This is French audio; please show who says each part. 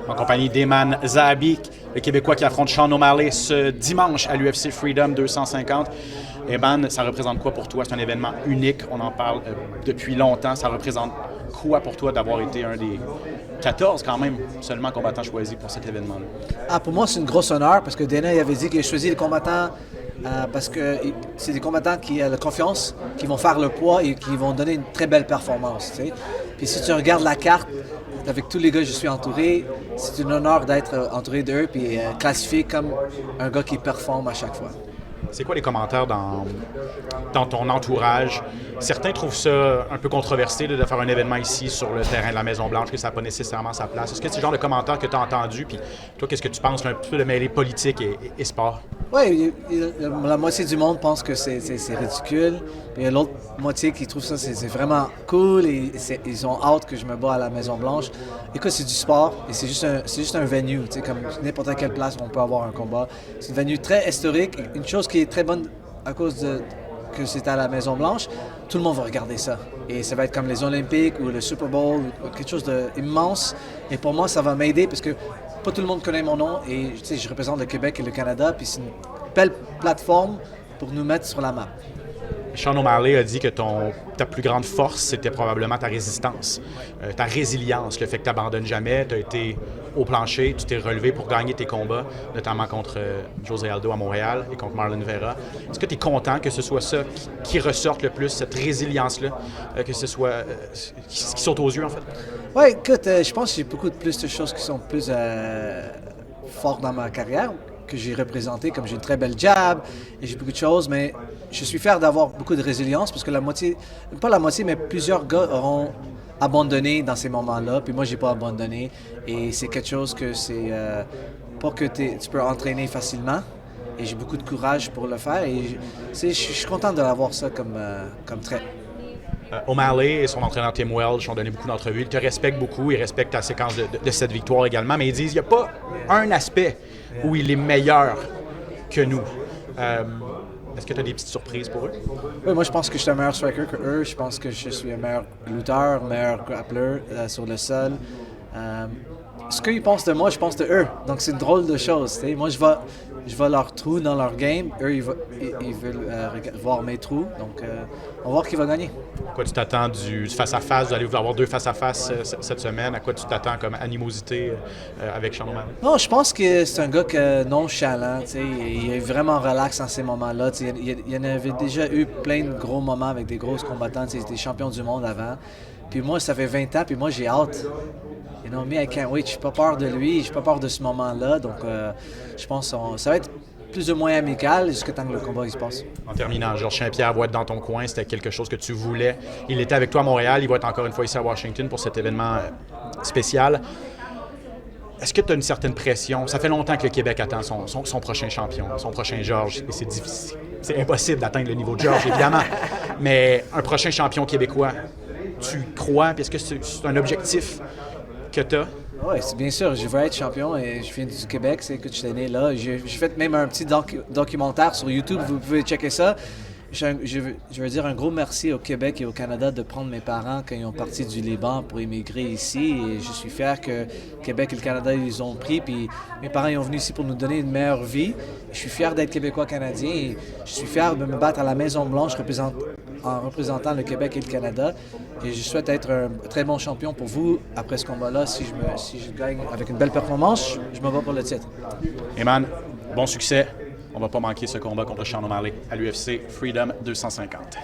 Speaker 1: en compagnie d'Eman Zahabi, le Québécois qui affronte Sean O'Malley ce dimanche à l'UFC Freedom 250. Eman, ça représente quoi pour toi? C'est un événement unique, on en parle depuis longtemps. Ça représente quoi pour toi d'avoir été un des 14 quand même seulement combattants choisis pour cet événement-là?
Speaker 2: Pour moi, c'est une grosse honneur parce que Dana il avait dit qu'il a choisi les combattants parce que c'est des combattants qui ont la confiance, qui vont faire le poids et qui vont donner une très belle performance. Tu sais. Puis si tu regardes la carte, avec tous les gars que je suis entouré, c'est un honneur d'être entouré d'eux et classifié comme un gars qui performe à chaque fois.
Speaker 1: C'est quoi les commentaires dans ton entourage? Certains trouvent ça un peu controversé de faire un événement ici sur le terrain de la Maison-Blanche, que ça n'a pas nécessairement sa place. Est-ce que c'est le genre de commentaires que tu as entendu? Puis toi, qu'est-ce que tu penses un peu de mêler politique et sport?
Speaker 2: Oui, la moitié du monde pense que c'est ridicule. Puis il y a l'autre moitié qui trouve ça c'est vraiment cool et ils ont hâte que je me bats à la Maison-Blanche. Écoute, c'est du sport et c'est juste un venue. Tu sais, comme n'importe quelle place où on peut avoir un combat. C'est une venue très historique. Une chose qui est très bonne à cause que c'est à la Maison-Blanche, tout le monde va regarder ça. Et ça va être comme les Olympiques ou le Super Bowl, ou quelque chose d'immense. Et pour moi, ça va m'aider parce que pas tout le monde connaît mon nom et tu sais, je représente le Québec et le Canada, puis c'est une belle plateforme pour nous mettre sur la map.
Speaker 1: Sean O'Malley a dit que ta plus grande force, c'était probablement ta résistance, ta résilience, le fait que tu n'abandonnes jamais, tu as été au plancher, tu t'es relevé pour gagner tes combats, notamment contre José Aldo à Montréal et contre Marlon Vera. Est-ce que tu es content que ce soit ça qui ressorte le plus, cette résilience-là, que ce soit qui saute aux yeux, en fait?
Speaker 2: Oui, écoute, je pense que j'ai beaucoup plus de choses qui sont plus fortes dans ma carrière, que j'ai représenté, comme j'ai une très belle jab et j'ai beaucoup de choses, mais je suis fier d'avoir beaucoup de résilience parce que la moitié, pas la moitié, mais plusieurs gars auront abandonné dans ces moments-là, puis moi, j'ai pas abandonné et c'est quelque chose que c'est pas que tu peux entraîner facilement et j'ai beaucoup de courage pour le faire et je suis content d'avoir ça comme trait.
Speaker 1: O'Malley et son entraîneur Tim Welch ont donné beaucoup d'entrevues. Ils te respectent beaucoup, ils respectent ta séquence de cette victoire également, mais ils disent qu'il n'y a pas un aspect où il est meilleur que nous. Est-ce que tu as des petites surprises pour eux?
Speaker 2: Oui, moi je pense que je suis un meilleur striker que eux. Je pense que je suis un meilleur lutteur, meilleur grappler sur le sol. Ce qu'ils pensent de moi, je pense de eux. Donc c'est une drôle de chose. T'sais. Moi je vais leur trou dans leur game. Eux, ils veulent voir mes trous. Donc on va voir qui va gagner.
Speaker 1: À quoi tu t'attends du face-à-face? Vous allez avoir 2 face-à-face cette semaine. À quoi tu t'attends comme animosité avec Sean O'Malley?
Speaker 2: Non, je pense que c'est un gars nonchalant. Il est vraiment relax dans ces moments-là. Il y en avait déjà eu plein de gros moments avec des grosses combattants. Il était champion du monde avant. Puis moi, ça fait 20 ans, puis moi, j'ai hâte. You know me, I can't wait. Je n'ai pas peur de lui, je n'ai pas peur de ce moment-là. Donc, je pense que ça va être plus ou moins amical jusqu'à temps que le combat il se passe.
Speaker 1: En terminant, Georges Saint-Pierre va être dans ton coin. C'était quelque chose que tu voulais. Il était avec toi à Montréal. Il va être encore une fois ici à Washington pour cet événement spécial. Est-ce que tu as une certaine pression? Ça fait longtemps que le Québec attend son prochain champion, son prochain Georges. Et c'est difficile. C'est impossible d'atteindre le niveau de Georges, évidemment. Mais un prochain champion québécois, tu crois? Est-ce que c'est un objectif que tu as?
Speaker 2: Oui, c'est bien sûr. Je veux être champion et je viens du Québec. C'est que je suis né là. J'ai fait même un petit documentaire sur YouTube. Vous pouvez checker ça. Je veux dire un gros merci au Québec et au Canada de prendre mes parents quand ils ont parti du Liban pour immigrer ici. Et je suis fier que Québec et le Canada, ils les ont pris. Puis mes parents ils sont venus ici pour nous donner une meilleure vie. Je suis fier d'être Québécois-Canadien et je suis fier de me battre à la Maison-Blanche en représentant le Québec et le Canada. Et je souhaite être un très bon champion pour vous après ce combat-là. Si je gagne avec une belle performance, je me bats pour le titre.
Speaker 1: Eman, bon succès. On ne va pas manquer ce combat contre Sean O'Malley à l'UFC Freedom 250.